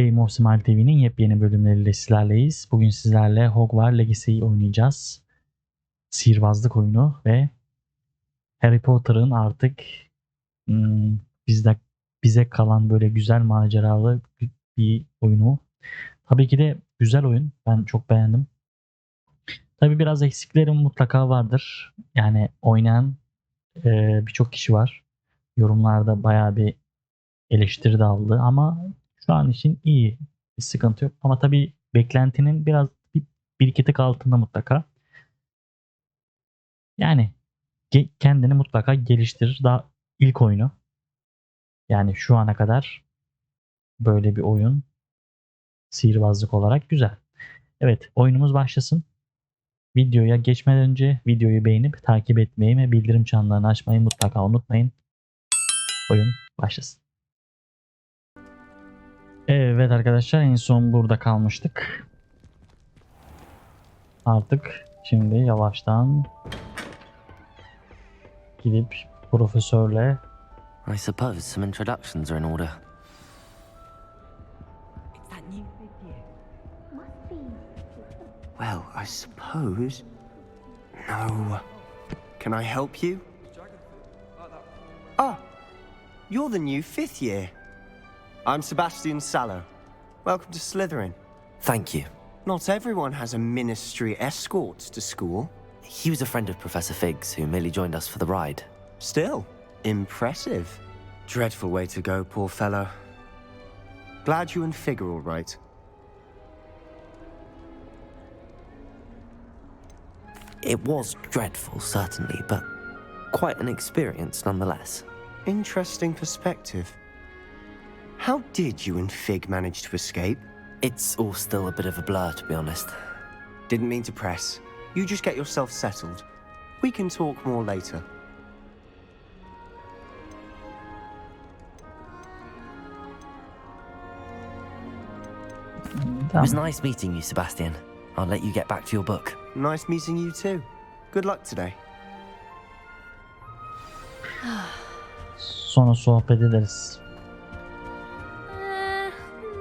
Game of Smile TV'nin yepyeni bölümleriyle sizlerleyiz. Bugün sizlerle Hogwarts Legacy'yi oynayacağız. Sihirbazlık oyunu ve Harry Potter'ın artık bize kalan böyle güzel maceralı bir oyunu. Tabii ki de güzel oyun. Ben çok beğendim. Tabii biraz eksiklerim mutlaka vardır. Yani oynayan birçok kişi var. Yorumlarda bayağı bir eleştiri de aldı ama şu an için iyi. Bir sıkıntı yok. Ama tabii beklentinin biraz bir iki tık altında mutlaka. Yani kendini mutlaka geliştirir. Daha ilk oyunu. Yani şu ana kadar böyle bir oyun sihirbazlık olarak güzel. Evet, oyunumuz başlasın. Videoya geçmeden önce videoyu beğenip takip etmeyi ve bildirim çanlarını açmayı mutlaka unutmayın. Oyun başlasın. Evet arkadaşlar, en son burada kalmıştık. Artık şimdi yavaştan gidip profesörle I suppose some introductions are in order. It's that new big year. Must be. Well, I suppose. No. Can I help you? Ah, you're the new 5th year. I'm Sebastian Sallow. Welcome to Slytherin. Thank you. Not everyone has a ministry escort to school. He was a friend of Professor Fig's who merely joined us for the ride. Still, impressive. Dreadful way to go, poor fellow. Glad you and Fig are all right. It was dreadful, certainly, but quite an experience nonetheless. Interesting perspective. How did you and Fig manage to escape? It's all still a bit of a blur, to be honest. Didn't mean to press. You just get yourself settled. We can talk more later. It was nice meeting you, Sebastian. I'll let you get back to your book. Nice meeting you too. Good luck today. sonra sohbet ederiz.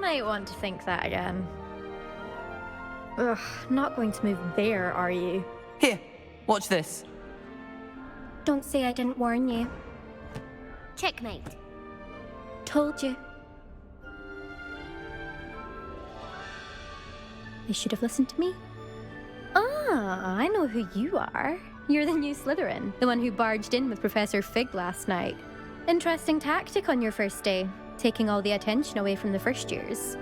Might want to think that again. Ugh, not going to move there, are you? Here, watch this. Don't say I didn't warn you. Checkmate. Told you. They should have listened to me. Ah, I know who you are. You're the new Slytherin, the one who barged in with Professor Fig last night. Interesting tactic on your first day, taking all the attention away from the first years.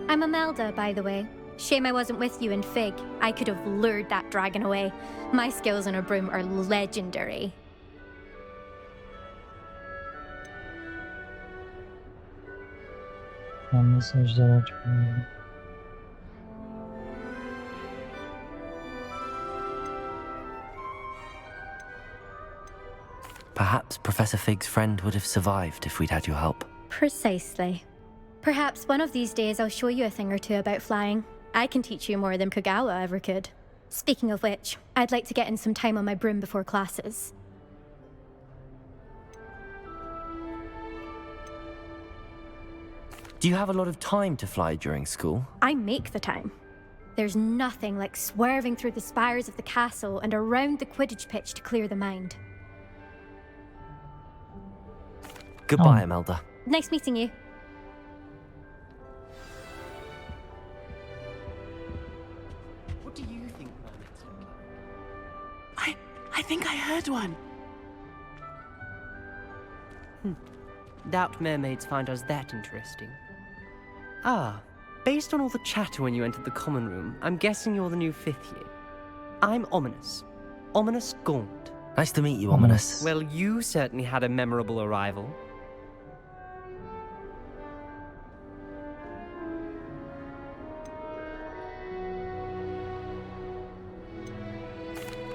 I'm Imelda, by the way. Shame I wasn't with you and Fig. I could have lured that dragon away. My skills on a broom are legendary. Mesajlar açmıyor. Perhaps Professor Fig's friend would have survived if we'd had your help. Precisely. Perhaps one of these days I'll show you a thing or two about flying. I can teach you more than Kagawa ever could. Speaking of which, I'd like to get in some time on my broom before classes. Do you have a lot of time to fly during school? I make the time. There's nothing like swerving through the spires of the castle and around the Quidditch pitch to clear the mind. Goodbye, Oh. Imelda. Nice meeting you. What do you think mermaids look like? I think I heard one. Doubt mermaids find us that interesting. Ah, based on all the chatter when you entered the common room, I'm guessing you're the new 5th year. I'm Ominous. Ominous Gaunt. Nice to meet you, Ominous. Well, you certainly had a memorable arrival.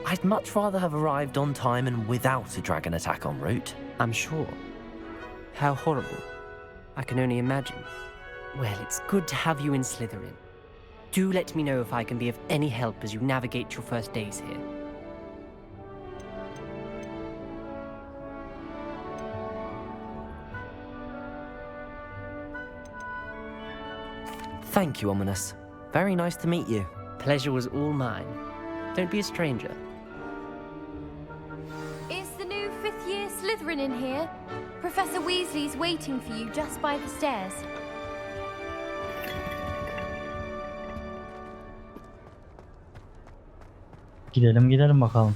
I'd much rather have arrived on time and without a dragon attack en route. I'm sure. How horrible. I can only imagine. Well, it's good to have you in Slytherin. Do let me know if I can be of any help as you navigate your first days here. Thank you, Ominous. Very nice to meet you. Pleasure was all mine. Don't be a stranger. Is the new 5th year Slytherin in here? Professor Weasley's waiting for you just by the stairs. Gidelim bakalım.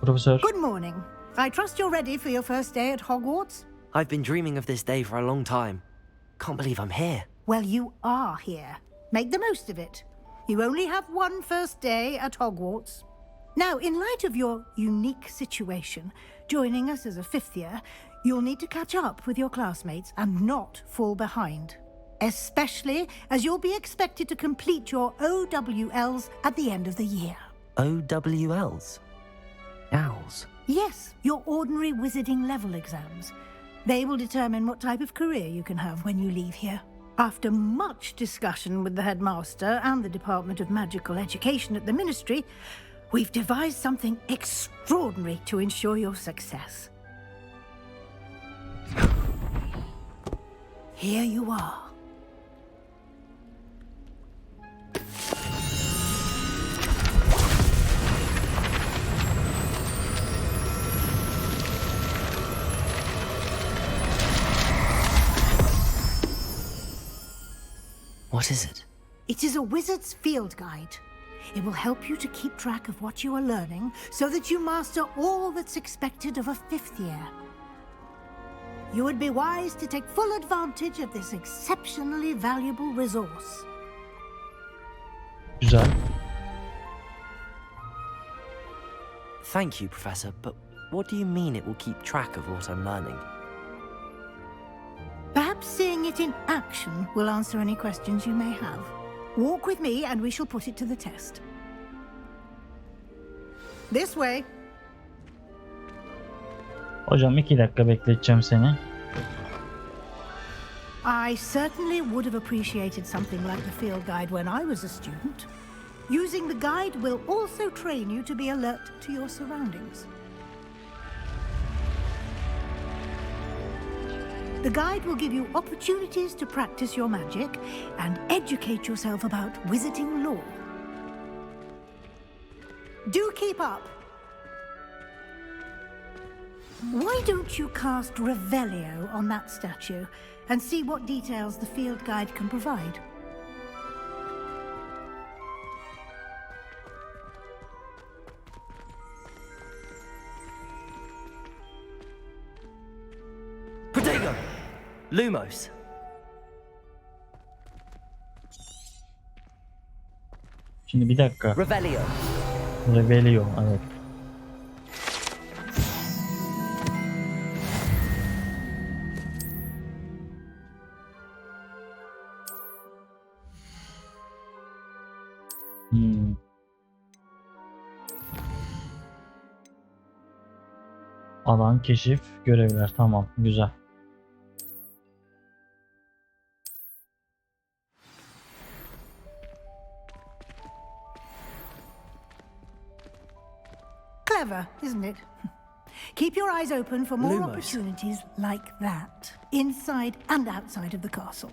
Professor. Good morning. I trust you're ready for your first day at Hogwarts? I've been dreaming of this day for a long time. Can't believe I'm here. Well, you are here. Make the most of it. You only have one first day at Hogwarts. Now, in light of your unique situation, joining us as a 5th year, you'll need to catch up with your classmates and not fall behind. Especially as you'll be expected to complete your OWLs at the end of the year. OWLs? Owls? Yes, your ordinary wizarding level exams. They will determine what type of career you can have when you leave here. After much discussion with the headmaster and the Department of Magical Education at the Ministry, we've devised something extraordinary to ensure your success. Here you are. What is it? It is a wizard's field guide. It will help you to keep track of what you are learning so that you master all that's expected of a 5th year. You would be wise to take full advantage of this exceptionally valuable resource. Güzel. Thank you, Professor, but what do you mean it will keep track of what I'm learning? Perhaps seeing it in action will answer any questions you may have. Walk with me and we shall put it to the test. This way. Hocam 2 dakika bekleteceğim seni. I certainly would have appreciated something like the field guide when I was a student. Using the guide will also train you to be alert to your surroundings. The guide will give you opportunities to practice your magic and educate yourself about wizarding lore. Do keep up! Why don't you cast Revelio on that statue and see what details the field guide can provide? Protego! Lumos! Şimdi bir dakika. Revelio! Revelio, evet. Alan, keşif, görevler. Tamam, güzel. Clever, isn't it? Keep your eyes open for more Lumos. opportunities like that, inside and outside of the castle.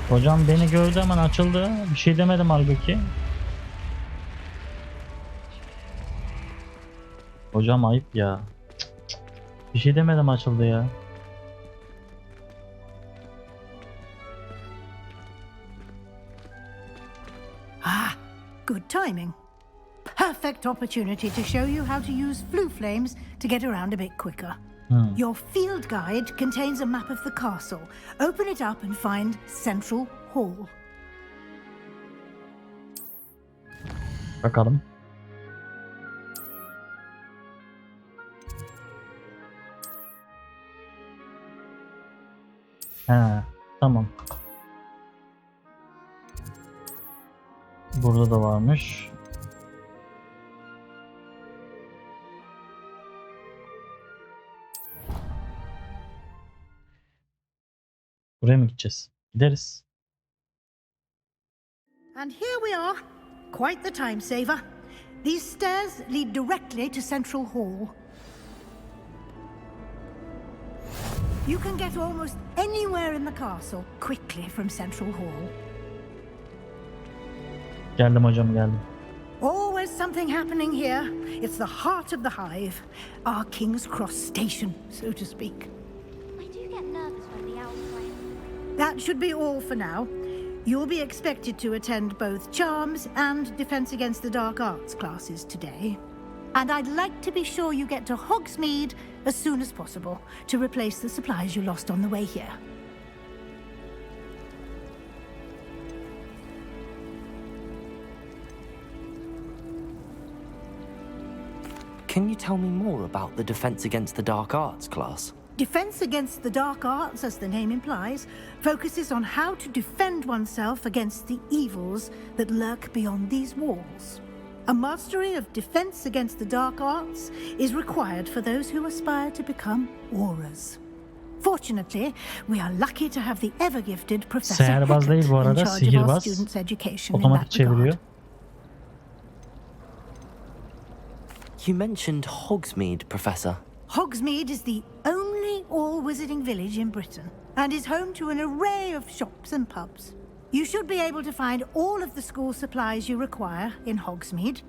Hocam beni gördü, hemen açıldı. Bir şey demedim halbuki. Hocam ayıp ya. Bir şey demedim, açıldı ya. Ah, good timing. Perfect opportunity to show you how to use flue flames to get around a bit quicker. Your field guide contains a map of the castle. Open it up and find Central Hall. Bakalım. He, tamam. Burada da varmış. Buraya mı gideceğiz? Gideriz. And here we are. Quite the time saver. These stairs lead directly to Central Hall. You can get almost anywhere in the castle quickly from Central Hall. Geldim hocam, geldim. Always something happening here. It's the heart of the hive. Our King's Cross station, so to speak. I do get nervous when the owls play. That should be all for now. You'll be expected to attend both Charms and Defense Against the Dark Arts classes today. And I'd like to be sure you get to Hogsmeade as soon as possible to replace the supplies you lost on the way here. Can you tell me more about the Defense Against the Dark Arts class? Defense Against the Dark Arts, as the name implies, focuses on how to defend oneself against the evils that lurk beyond these walls. A mastery of Defense Against the Dark Arts is required for those who aspire to become auras. Fortunately, we are lucky to have the ever-gifted Professor Seherbaz değil bu Hackett in arada, charge of our sihirbaz. students' education in Otomatik that regard. çeviriyor. You mentioned Hogsmeade, Professor. Hogsmeade is the only all-wizarding village in Britain and is home to an array of shops and pubs. You should be able to find all of the school supplies you require in Hogsmeade.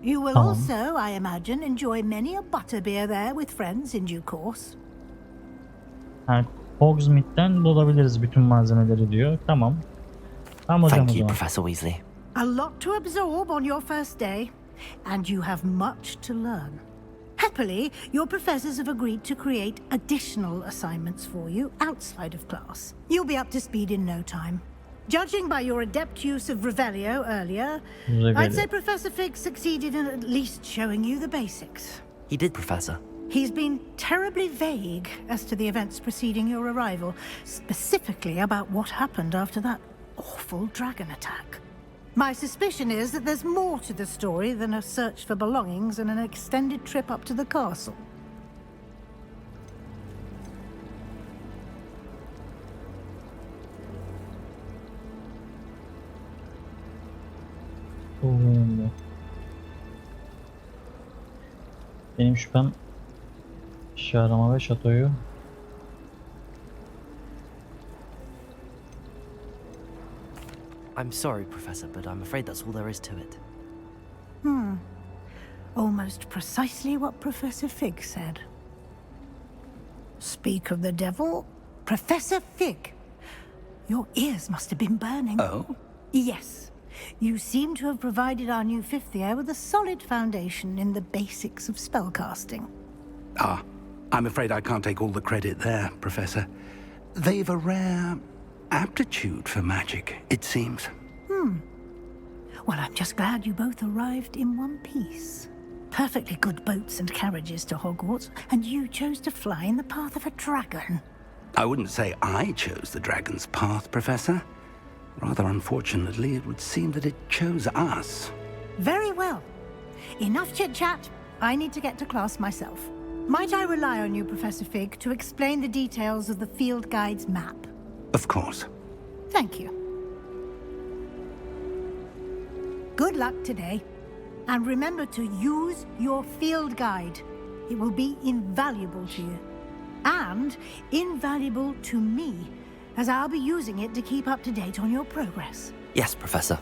You will also, I imagine, enjoy many a butterbeer there with friends in due course. Yani Hogsmeade'den bulabiliriz bütün malzemeleri diyor. Tamam. Tamam hocam o Thank you, zaman. Professor Weasley. A lot to absorb on your first day, and you have much to learn. Happily, your professors have agreed to create additional assignments for you outside of class. You'll be up to speed in no time. Judging by your adept use of Revelio earlier, I'd say Professor Fig succeeded in at least showing you the basics. He did, Professor. He's been terribly vague as to the events preceding your arrival, specifically about what happened after that awful dragon attack. My suspicion is that there's more to the story than a search for belongings and an extended trip up to the castle. Benim şüphem Şarama ve şatoyu. I'm sorry, Professor, but I'm afraid that's all there is to it. Almost precisely what Professor Fig said. Speak of the devil, Professor Fig. Your ears must have been burning. Oh? Yes. You seem to have provided our new fifth year with a solid foundation in the basics of spellcasting. Ah, I'm afraid I can't take all the credit there, Professor. They've a rare aptitude for magic, it seems. Well, I'm just glad you both arrived in one piece. Perfectly good boats and carriages to Hogwarts, and you chose to fly in the path of a dragon. I wouldn't say I chose the dragon's path, Professor. Rather unfortunately, it would seem that it chose us. Very well. Enough chit-chat. I need to get to class myself. Might I rely on you, Professor Fig, to explain the details of the field guide's map? Of course. Thank you. Good luck today. And remember to use your field guide. It will be invaluable to you. And invaluable to me, as I'll be using it to keep up to date on your progress. Yes, Professor.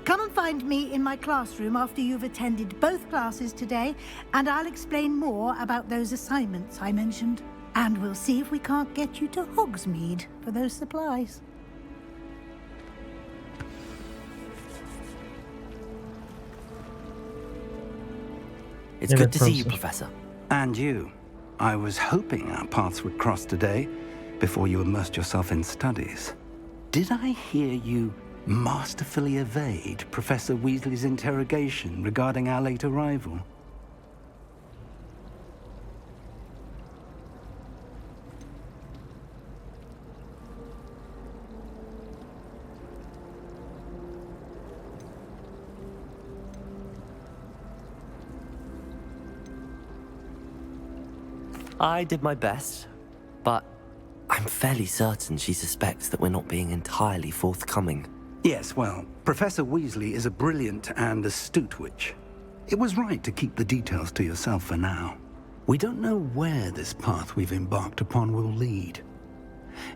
Come and find me in my classroom after you've attended both classes today, and I'll explain more about those assignments I mentioned. And we'll see if we can't get you to Hogsmeade for those supplies. It's good to see you, Professor. And you. I was hoping our paths would cross today, before you immersed yourself in studies. Did I hear you masterfully evade Professor Weasley's interrogation regarding our late arrival? I did my best, but I'm I'm fairly certain she suspects that we're not being entirely forthcoming. Yes, well, Professor Weasley is a brilliant and astute witch. It was right to keep the details to yourself for now. We don't know where this path we've embarked upon will lead.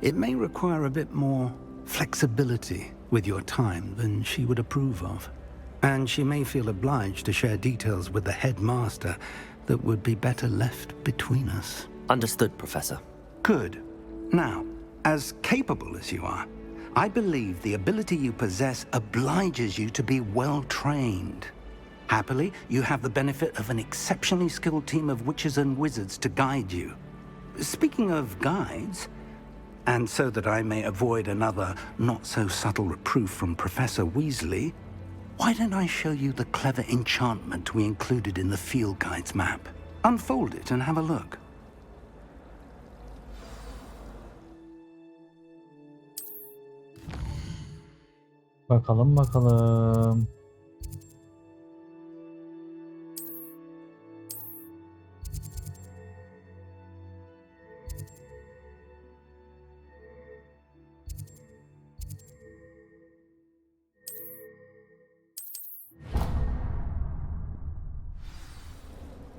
It may require a bit more flexibility with your time than she would approve of. And she may feel obliged to share details with the headmaster that would be better left between us. Understood, Professor. Good. Now, as capable as you are, I believe the ability you possess obliges you to be well trained. Happily, you have the benefit of an exceptionally skilled team of witches and wizards to guide you. Speaking of guides, and so that I may avoid another not-so-subtle reproof from Professor Weasley, why don't I show you the clever enchantment we included in the field guide's map? Unfold it and have a look. Bakalım bakalım.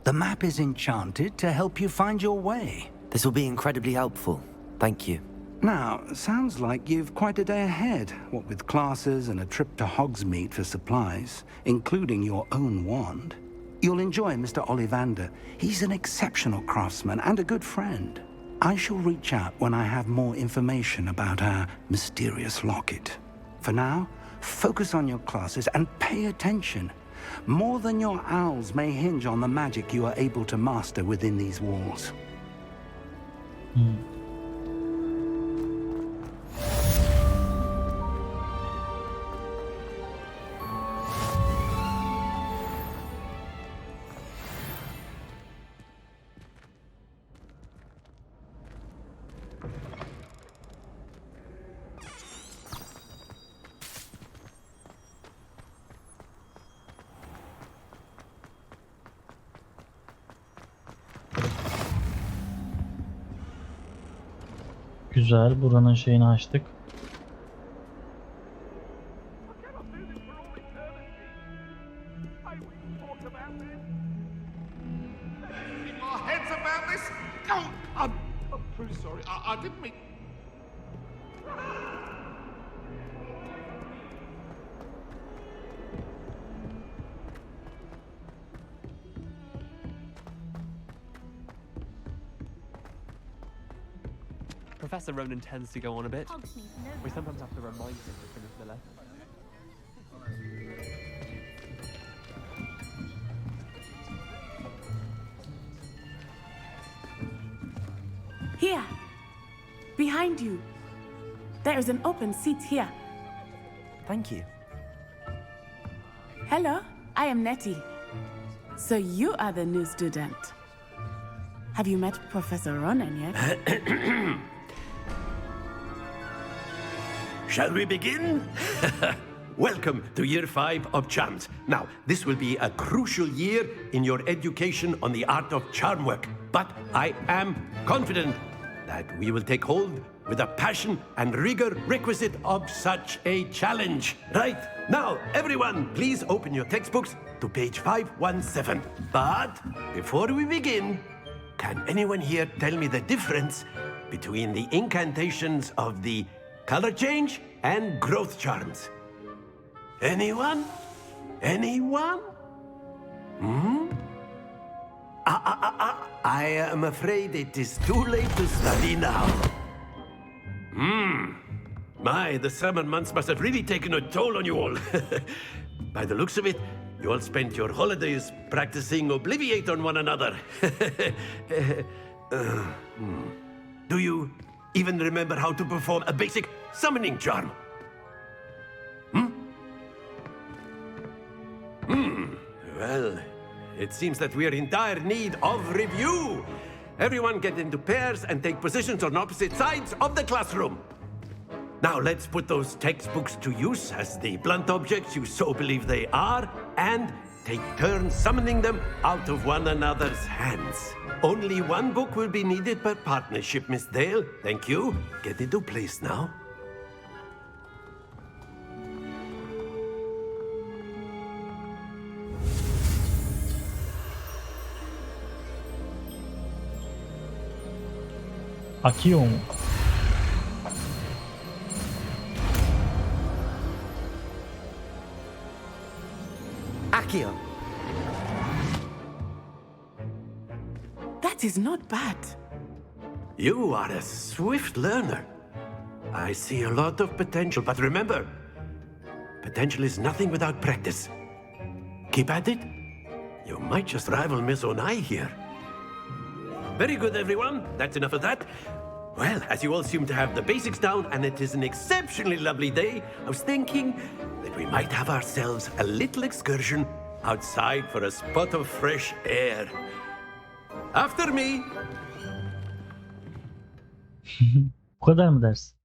The map is enchanted to help you find your way. This will be incredibly helpful. Thank you. Now, sounds like you've quite a day ahead, what with classes and a trip to Hogsmeade for supplies, including your own wand. You'll enjoy Mr. Ollivander. He's an exceptional craftsman and a good friend. I shall reach out when I have more information about our mysterious locket. For now, focus on your classes and pay attention. More than your owls may hinge on the magic you are able to master within these walls. Güzel. Buranın şeyini açtık. Our heads about this? Oh, I'm really sorry. I didn't mean. Professor Ronan tends to go on a bit. We sometimes have to remind him to finish the lesson. Here, behind you. There is an open seat here. Thank you. Hello, I am Nettie. So you are the new student. Have you met Professor Ronan yet? Shall we begin? Welcome to Year 5 of Charms. Now, this will be a crucial year in your education on the art of charm work. But I am confident that we will take hold with the passion and rigor requisite of such a challenge. Right, now, everyone, please open your textbooks to page 517. But before we begin, can anyone here tell me the difference between the incantations of the color change and growth charms? Anyone? Anyone? I am afraid it is too late to study now. My, the summer months must have really taken a toll on you all. By the looks of it, you all spent your holidays practicing Obliviate on one another. Do you even remember how to perform a basic summoning charm? Well, it seems that we are in dire need of review. Everyone get into pairs and take positions on opposite sides of the classroom. Now let's put those textbooks to use as the blunt objects you so believe they are, and take turns summoning them out of one another's hands. Only one book will be needed per partnership, Miss Dale. Thank you. Get into place now. Akıyor mu? Accio. That is not bad. You are a swift learner. I see a lot of potential, but remember, potential is nothing without practice. Keep at it. You might just rival Miss Onai here. Very good, everyone. That's enough of that. Well, as you all seem to have the basics down, and it is an exceptionally lovely day, I was thinking that we might have ourselves a little excursion outside for a spot of fresh air. After me. Bu kadar mı dersin?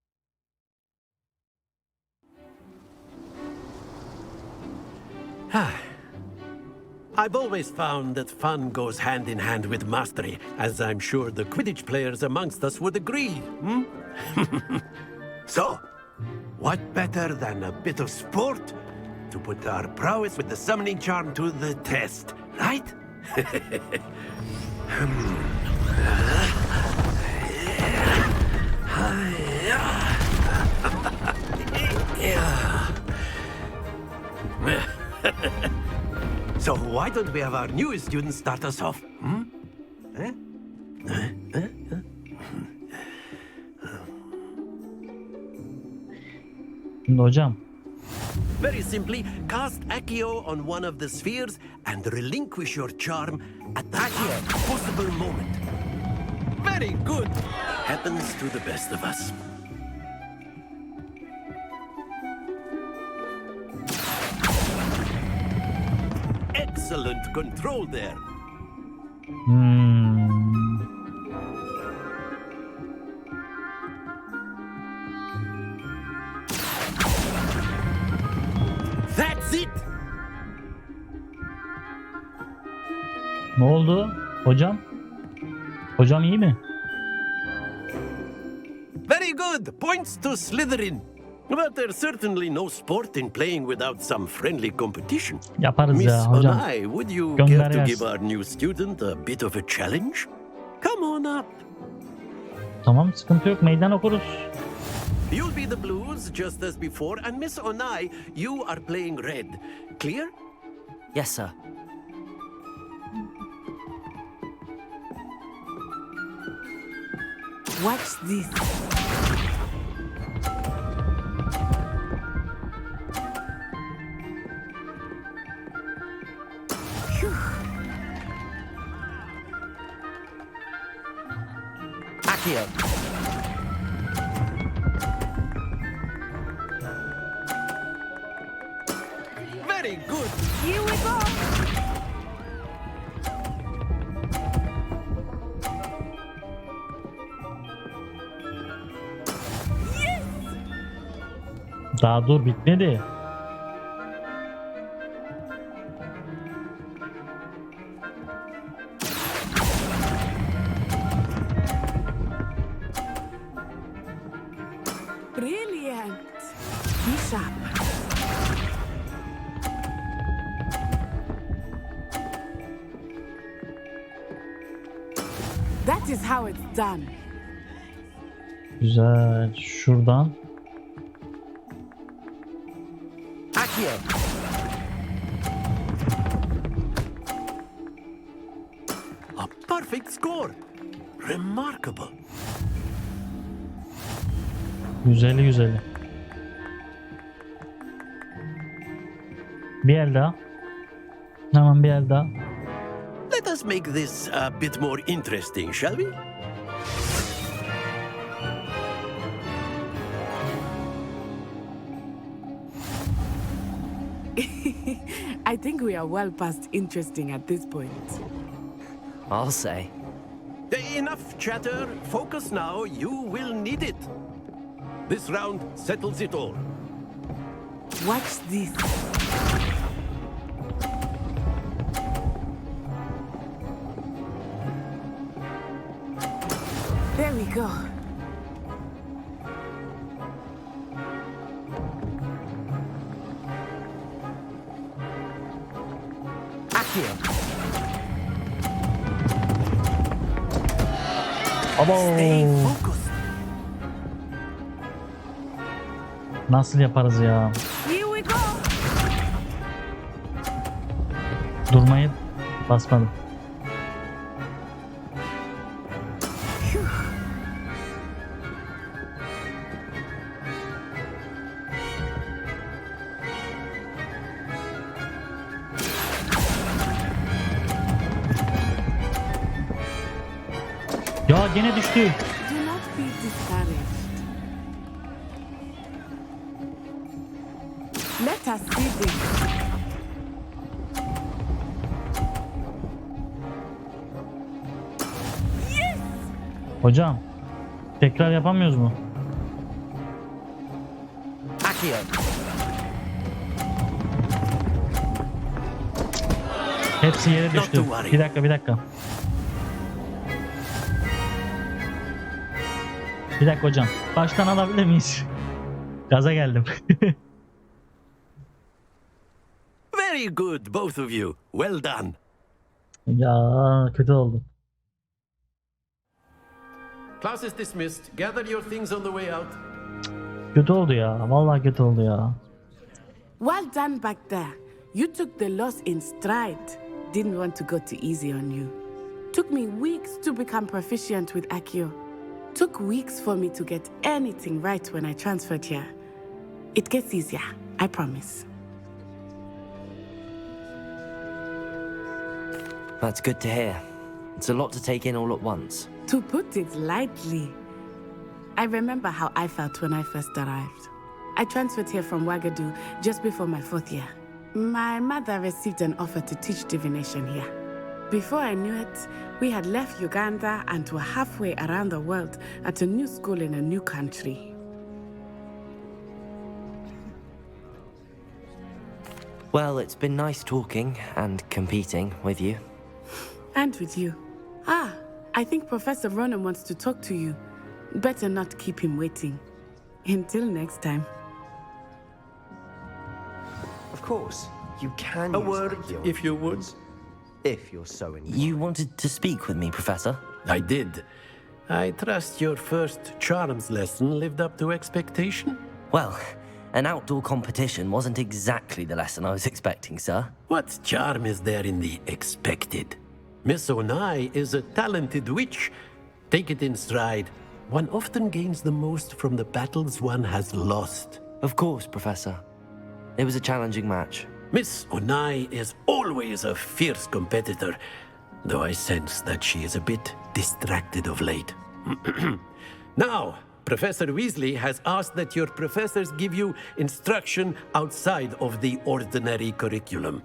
I've always found that fun goes hand in hand with mastery, as I'm sure the Quidditch players amongst us would agree. So, what better than a bit of sport to put our prowess with the summoning charm to the test, right? So why don't we have our newest student start us off? Şimdi hocam. Very simply, cast Accio on one of the spheres and relinquish your charm at that possible moment. Very good. Happens to the best of us. Excellent control there. That's it. Ne oldu? Hocam? Hocam iyi mi? Very good. Points to Slytherin. But there's certainly no sport in playing without some friendly competition. Yaparız Miss ya hocam. Onai, would you Gönder care to gelsin. give our new student a bit of a challenge? Come on up. Tamam, sıkıntı yok. Meydan okuruz. You'll be the blues just as before, and Miss Onai, you are playing red. Clear? Yes, sir. Watch this. Accio. Very good. Here we go. Daha dur, bitmedi. Brilliant. Be sharp. That is how it's done. Güzel. Şuradan. Accio. A perfect score. Remarkable. Güzeli güzeli. Bir el daha. Hemen bir el daha. Let us make this a bit more interesting, shall we? I think we are well past interesting at this point. I'll say. Enough chatter. Focus now. You will need it. This round settles it all. Watch this. go. Accio. Stay Abo. focused. Nasıl yaparız ya? Here we go. Durmayı basmadım. Ya gene düştü. Do not be discouraged. Let us see this. Hocam tekrar yapamıyoruz mu? Accio. Hepsi yere düştü. Not to worry. Bir dakika. Bir dakika hocam. Baştan alabilir miyiz? Gaza geldim. Very good, both of you. Well done. Ya kötü oldu. Class is dismissed. Gather your things on the way out. Kötü oldu ya. Vallahi kötü oldu ya. Well done back there. You took the loss in stride. Didn't want to go too easy on you. Took me weeks to become proficient with Accio. Took weeks for me to get anything right when I transferred here. It gets easier, I promise. That's good to hear. It's a lot to take in all at once. To put it lightly, I remember how I felt when I first arrived. I transferred here from Ouagadougou just before my 4th year. My mother received an offer to teach divination here. Before I knew it, we had left Uganda and were halfway around the world at a new school in a new country. Well, it's been nice talking and competing with you. And with you. Ah, I think Professor Ronan wants to talk to you. Better not keep him waiting. Until next time. Of course, you can A use word, Accio, if you would. if you're so inclined. You wanted to speak with me, Professor? I did. I trust your first charms lesson lived up to expectation? Well, an outdoor competition wasn't exactly the lesson I was expecting, sir. What charm is there in the expected? Miss Onai is a talented witch. Take it in stride. One often gains the most from the battles one has lost. Of course, Professor. It was a challenging match. Miss Onai is always a fierce competitor, though I sense that she is a bit distracted of late. Now, Professor Weasley has asked that your professors give you instruction outside of the ordinary curriculum.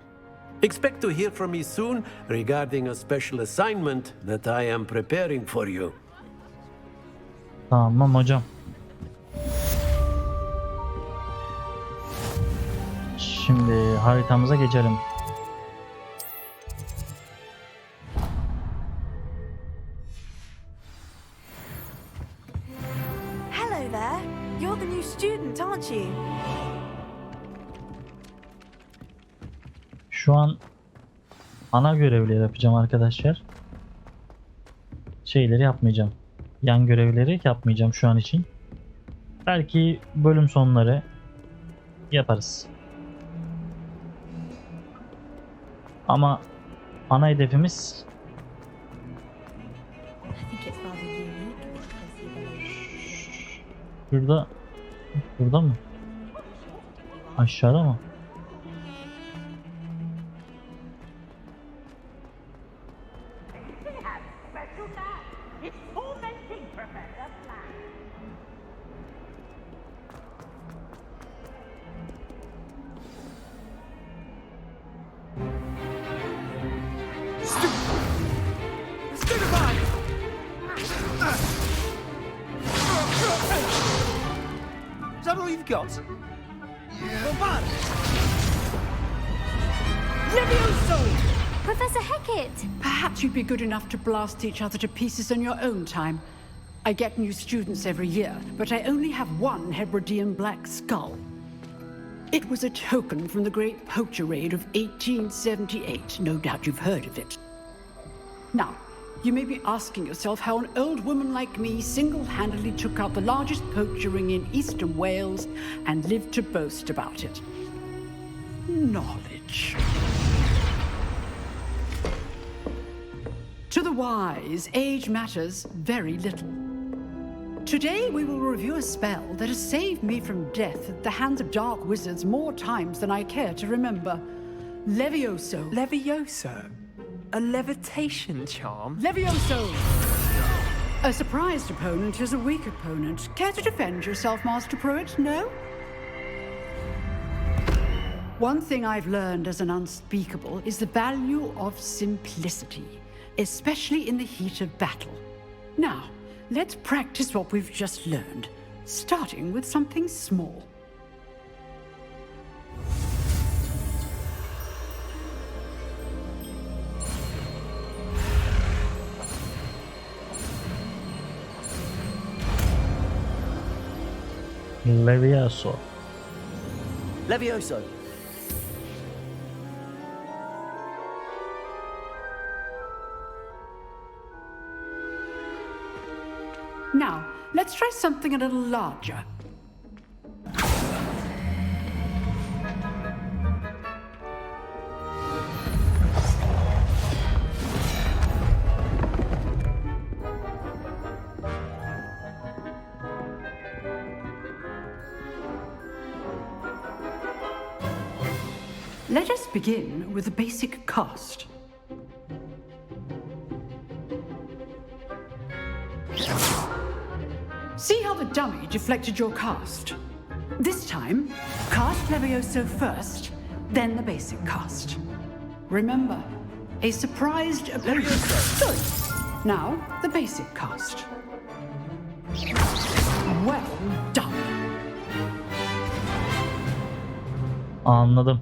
Expect to hear from me soon regarding a special assignment that I am preparing for you. Tamam hocam. Şimdi haritamıza geçelim. Hello there. You're the new student, aren't you? Şu an ana görevleri yapacağım arkadaşlar. Şeyleri yapmayacağım. Yan görevleri yapmayacağım şu an için. Belki bölüm sonları yaparız. Ama ana hedefimiz burada mı? Aşağıda mı? Is that all you've got? Professor Hecat! Perhaps you'd be good enough to blast each other to pieces in your own time. I get new students every year, but I only have one Hebridean black skull. It was a token from the Great Poacher Raid of 1878. No doubt you've heard of it. Now, you may be asking yourself how an old woman like me single-handedly took out the largest poacher ring in eastern Wales and lived to boast about it. Knowledge. To the wise, age matters very little. Today we will review a spell that has saved me from death at the hands of dark wizards more times than I care to remember. Levioso. Levioso? A levitation charm? Levioso! A surprised opponent is a weak opponent. Care to defend yourself, Master Pruitt? No? One thing I've learned as an unspeakable is the value of simplicity, especially in the heat of battle. Now, let's practice what we've just learned, starting with something small. Levioso. Levioso. Now, let's try something a little larger. Let us begin with a basic cast. See how the dummy deflected your cast? This time, cast Levioso first, then the basic cast. Remember, a surprised Levioso. Good. Now, the basic cast. Well done. Anladım.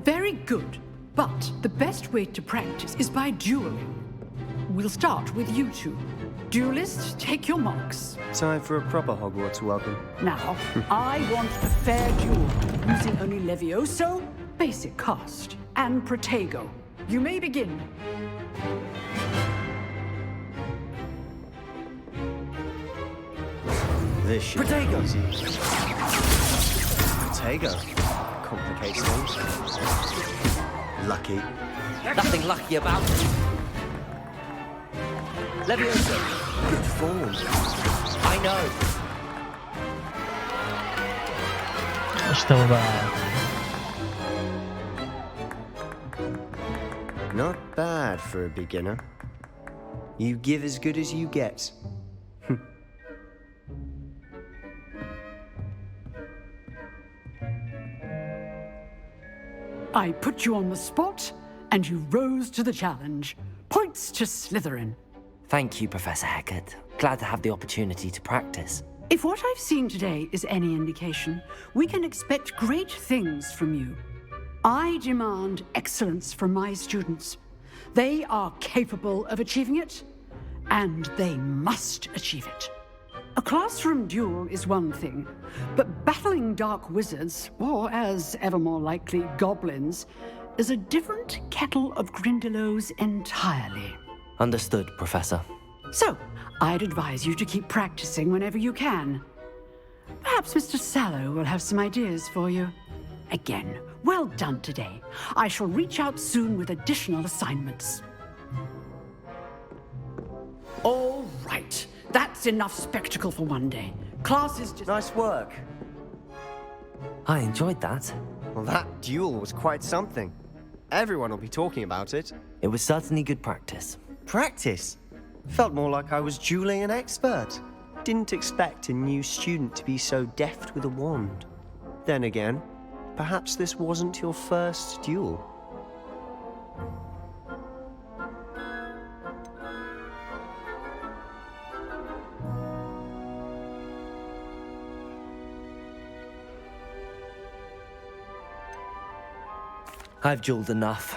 Very good, but the best way to practice is by dueling. We'll start with you two. Duelists, take your marks. Time for a proper Hogwarts welcome. Now, I want a fair duel, using only Levioso, basic cast, and Protego. You may begin. This should Protego. be easy. Protego. Complicates things. Lucky. Nothing lucky about it. Levioso. Good form. I know. İşte bu be. Not bad for a beginner. You give as good as you get. I put you on the spot, and you rose to the challenge. Points to Slytherin. Thank you, Professor Hecat. Glad to have the opportunity to practice. If what I've seen today is any indication, we can expect great things from you. I demand excellence from my students. They are capable of achieving it, and they must achieve it. A classroom duel is one thing, but battling dark wizards, or as ever more likely, goblins, is a different kettle of Grindylows entirely. Understood, Professor. So, I'd advise you to keep practicing whenever you can. Perhaps Mr. Sallow will have some ideas for you. Again, well done today. I shall reach out soon with additional assignments. All right. That's enough spectacle for one day. Class is just... Nice work. I enjoyed that. Well, that duel was quite something. Everyone will be talking about it. It was certainly good practice. Practice? Felt more like I was dueling an expert. Didn't expect a new student to be so deft with a wand. Then again, perhaps this wasn't your first duel. I've dueled enough.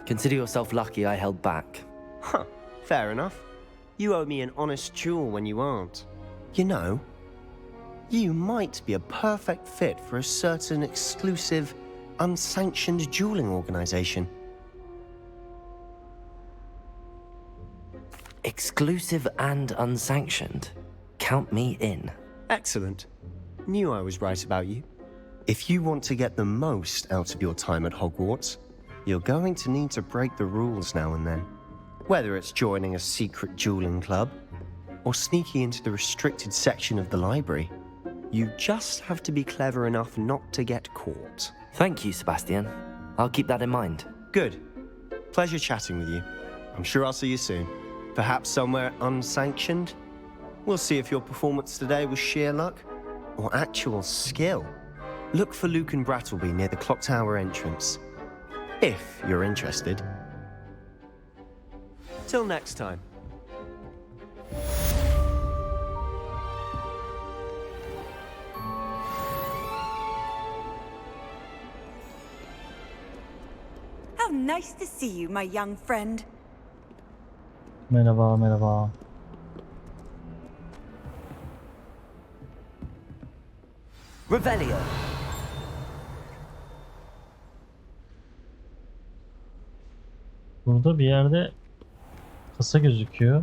Consider yourself lucky I held back. Huh, fair enough. You owe me an honest jewel when you aren't. You know, you might be a perfect fit for a certain exclusive, unsanctioned dueling organization. Exclusive and unsanctioned. Count me in. Excellent. Knew I was right about you. If you want to get the most out of your time at Hogwarts, you're going to need to break the rules now and then. Whether it's joining a secret dueling club or sneaking into the restricted section of the library, you just have to be clever enough not to get caught. Thank you, Sebastian. I'll keep that in mind. Good. Pleasure chatting with you. I'm sure I'll see you soon. Perhaps somewhere unsanctioned? We'll see if your performance today was sheer luck or actual skill. Look for Luke and Brattleby near the clock tower entrance, if you're interested. Till next time. How nice to see you, my young friend. Merhaba, merhaba. Revelio. Burada bir yerde kasa gözüküyor.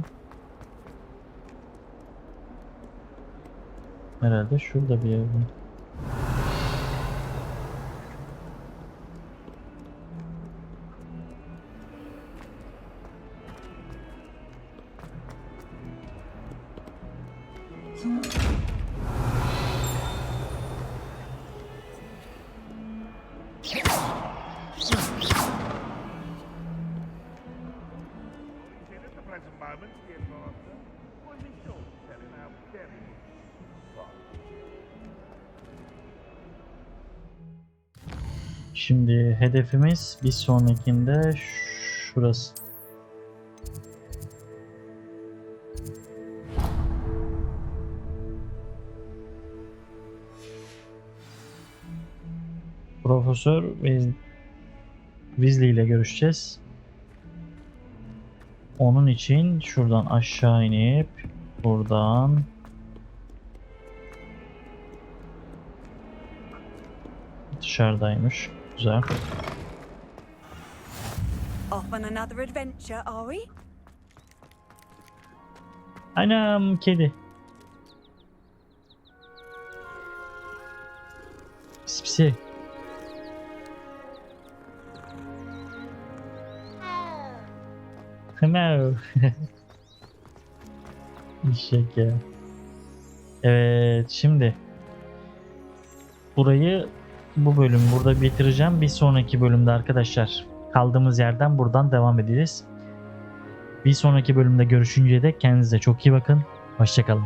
Herhalde şurada bir yerde. Şimdi hedefimiz bir sonrakinde şurası. Profesör Weasley ile görüşeceğiz. Onun için şuradan aşağı inip buradan dışarıdaymış. Güzel. Off on another adventure, are we? Anam kedi. Pis pisi. Hello. İşek ya. Evet, şimdi burayı, bu bölüm burada bitireceğim. Bir sonraki bölümde arkadaşlar kaldığımız yerden buradan devam edeceğiz. Bir sonraki bölümde görüşünceye dek kendinize çok iyi bakın. Hoşça kalın.